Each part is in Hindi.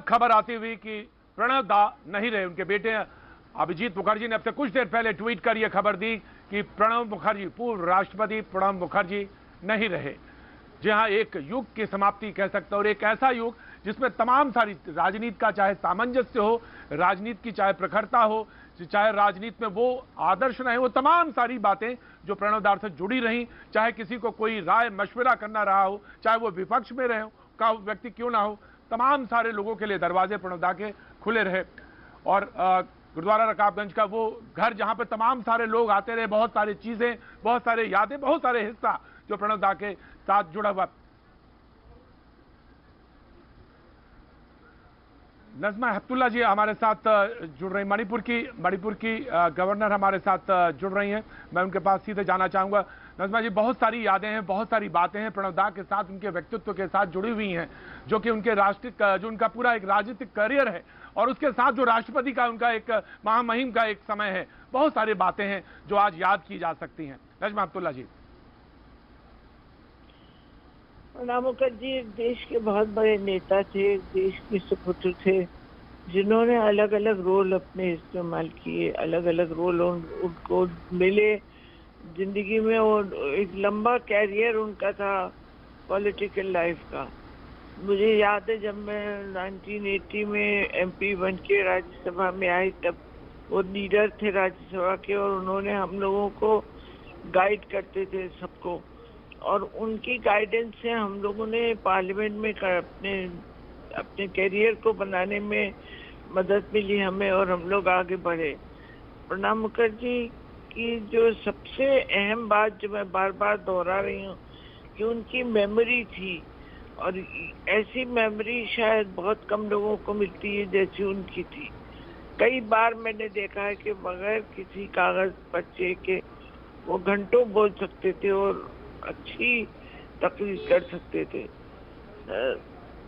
खबर आती हुई कि प्रणव दा नहीं रहे। उनके बेटे अभिजीत मुखर्जी ने अब से कुछ देर पहले ट्वीट कर यह खबर दी कि प्रणब मुखर्जी, पूर्व राष्ट्रपति प्रणब मुखर्जी नहीं रहे। जी हाँ, एक युग की समाप्ति कह सकते हैं, और एक ऐसा युग जिसमें तमाम सारी राजनीति का चाहे सामंजस्य हो, राजनीति की चाहे प्रखरता हो, चाहे राजनीति में वो आदर्श रहे, वो तमाम सारी बातें जो प्रणव दा से जुड़ी रही, चाहे किसी को कोई राय मशवरा करना रहा हो, चाहे वो विपक्ष में रहे का व्यक्ति क्यों ना हो, तमाम सारे लोगों के लिए दरवाजे प्रणव दा के खुले रहे। और गुरुद्वारा रकाबगंज का वो घर जहां पे तमाम सारे लोग आते रहे, बहुत सारी चीजें, बहुत सारे यादें, बहुत सारे हिस्सा जो प्रणव दा के साथ जुड़ा हुआ। नज़मा हेपतुल्ला जी हमारे साथ जुड़ रही, मणिपुर की गवर्नर हमारे साथ जुड़ रही हैं। मैं उनके पास सीधे जाना चाहूंगा। नज़मा जी, बहुत सारी यादें हैं, बहुत सारी बातें हैं प्रणव दा के साथ, उनके व्यक्तित्व के साथ जुड़ी हुई हैं, जो कि उनके राष्ट्रीय जो उनका पूरा एक राजनीतिक करियर है, और उसके साथ जो राष्ट्रपति का उनका एक महामहिम का एक समय है, बहुत सारी बातें हैं जो आज याद की जा सकती हैं। नज़मा हेपतुल्ला जी। प्रणब मुखर्जी एक देश के बहुत बड़े नेता थे, देश के सुपुत्र थे, जिन्होंने अलग अलग रोल अपने इस्तेमाल किए, अलग अलग रोल उनको मिले जिंदगी में, और एक लंबा कैरियर उनका था पॉलिटिकल लाइफ का। मुझे याद है जब मैं 1980 में एमपी बन के राज्यसभा में आई, तब वो लीडर थे राज्यसभा के, और उन्होंने हम लोगों को गाइड करते थे सबको, और उनकी गाइडेंस से हम लोगों ने पार्लियामेंट में अपने कैरियर को बनाने में मदद मिली हमें, और हम लोग आगे बढ़े। प्रणब मुखर्जी की जो सबसे अहम बात जो मैं बार बार दोहरा रही हूँ कि उनकी मेमोरी थी, और ऐसी मेमोरी शायद बहुत कम लोगों को मिलती है जैसी उनकी थी। कई बार मैंने देखा है कि बगैर किसी कागज पर्चे के वो घंटों बोल सकते थे और अच्छी तकरीर कर सकते थे।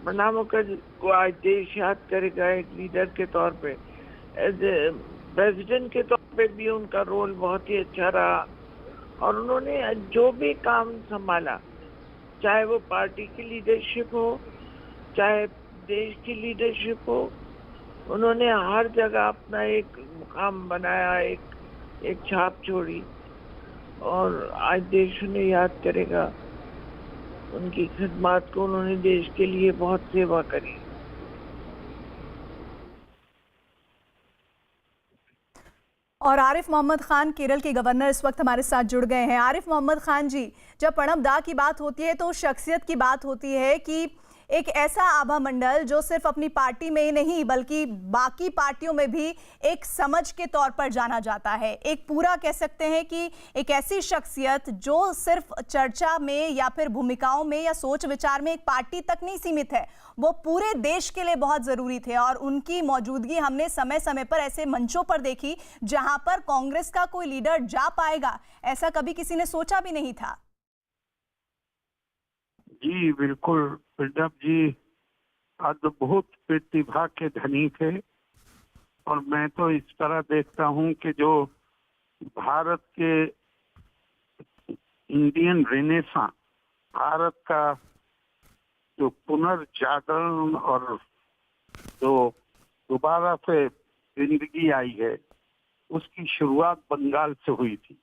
प्रणब मुखर्जी को आज देश याद करेगा एक लीडर के तौर पे, एज ए प्रेसिडेंट के तौर पे भी उनका रोल बहुत ही अच्छा रहा, और उन्होंने जो भी काम संभाला, चाहे वो पार्टी की लीडरशिप हो, चाहे देश की लीडरशिप हो, उन्होंने हर जगह अपना एक मुकाम बनाया, एक छाप छोड़ी, और आज देश उन्हें याद करेगा। उनकी खिदमत को, उन्होंने देश के लिए बहुत सेवा करी। और आरिफ मोहम्मद खान, केरल के गवर्नर, इस वक्त हमारे साथ जुड़ गए हैं। आरिफ मोहम्मद खान जी, जब प्रणब दा की बात होती है तो शख्सियत की बात होती है कि एक ऐसा आभा मंडल जो सिर्फ अपनी पार्टी में ही नहीं बल्कि बाकी पार्टियों में भी एक समझ के तौर पर जाना जाता है। एक पूरा कह सकते हैं कि एक ऐसी शख्सियत जो सिर्फ चर्चा में या फिर भूमिकाओं में या सोच विचार में एक पार्टी तक नहीं सीमित है, वो पूरे देश के लिए बहुत जरूरी थे, और उनकी मौजूदगी हमने समय समय पर ऐसे मंचों पर देखी जहां पर कांग्रेस का कोई लीडर जा पाएगा, ऐसा कभी किसी ने सोचा भी नहीं था। जी बिल्कुल, प्रणब जी अद्भुत प्रतिभा के धनी थे, और मैं तो इस तरह देखता हूं कि जो भारत के इंडियन रेनेसां, भारत का जो पुनर्जागरण और जो दोबारा से जिंदगी आई है, उसकी शुरुआत बंगाल से हुई थी।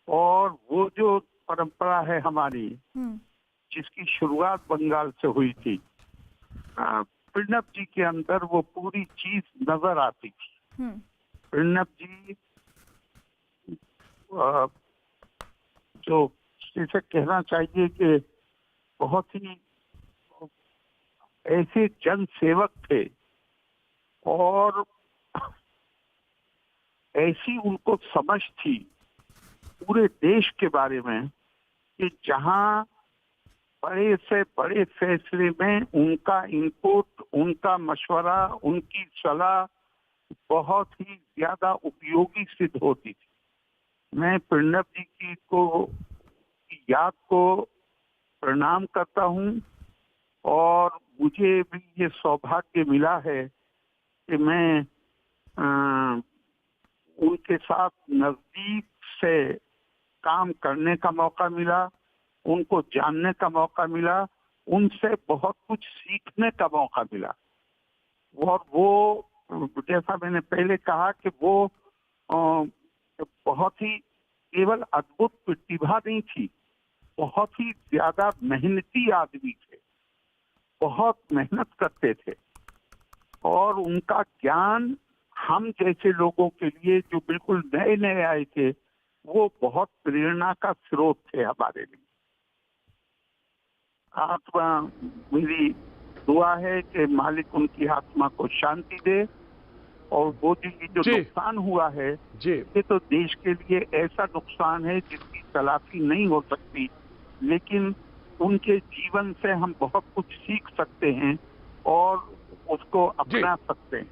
और वो जो परंपरा है हमारी, जिसकी शुरुआत बंगाल से हुई थी, प्रणब जी के अंदर वो पूरी चीज नजर आती थी। प्रणब जी जो जिसे कहना चाहिए कि बहुत ही ऐसे जन सेवक थे, और ऐसी उनको समझ थी पूरे देश के बारे में कि जहां बड़े से बड़े फैसले में उनका इनपुट, उनका मशवरा, उनकी सलाह बहुत ही ज्यादा उपयोगी सिद्ध होती थी। मैं प्रणब जी की याद को प्रणाम करता हूं, और मुझे भी ये सौभाग्य मिला है कि मैं उनके साथ नजदीक से काम करने का मौका मिला, उनको जानने का मौका मिला, उनसे बहुत कुछ सीखने का मौका मिला। और वो जैसा मैंने पहले कहा कि वो बहुत ही केवल अद्भुत प्रतिभा नहीं थी, बहुत ही ज्यादा मेहनती आदमी थे, बहुत मेहनत करते थे और उनका ज्ञान हम जैसे लोगों के लिए जो बिल्कुल नए नए आए थे वो बहुत प्रेरणा का स्रोत थे हमारे लिए। आत्मा मेरी दुआ है कि मालिक उनकी आत्मा को शांति दे और वो जी जो नुकसान हुआ है ये तो देश के लिए ऐसा नुकसान है जिसकी तलाफी नहीं हो सकती, लेकिन उनके जीवन से हम बहुत कुछ सीख सकते हैं और उसको अपना सकते हैं।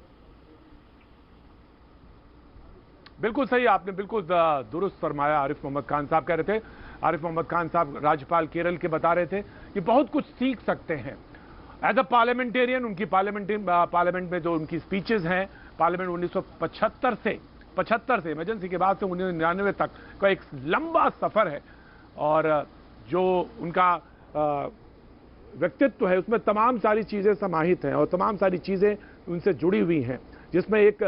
बिल्कुल सही, आपने बिल्कुल दुरुस्त फरमाया। आरिफ मोहम्मद खान साहब कह रहे थे, आरिफ मोहम्मद खान साहब राज्यपाल केरल के बता रहे थे कि बहुत कुछ सीख सकते हैं एज अ पार्लियामेंटेरियन। उनकी पार्लियामेंट में जो उनकी स्पीचेस हैं, पार्लियामेंट 1975 से इमरजेंसी के बाद से 1999 तक का एक लंबा सफर है और जो उनका व्यक्तित्व है उसमें तमाम सारी चीजें समाहित हैं और तमाम सारी चीजें उनसे जुड़ी हुई हैं, जिसमें एक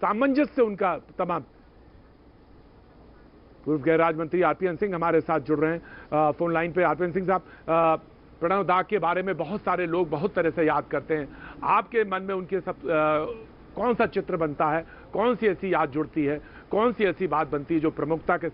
सामंजस्य उनका तमाम। पूर्व गृह राज्य मंत्री आरपीएन सिंह हमारे साथ जुड़ रहे हैं फोन लाइन पे। आरपीएन सिंह साहब, प्रणव दा के बारे में बहुत सारे लोग बहुत तरह से याद करते हैं, आपके मन में उनके सब कौन सा चित्र बनता है, कौन सी ऐसी याद जुड़ती है, कौन सी ऐसी बात बनती है जो प्रमुखता के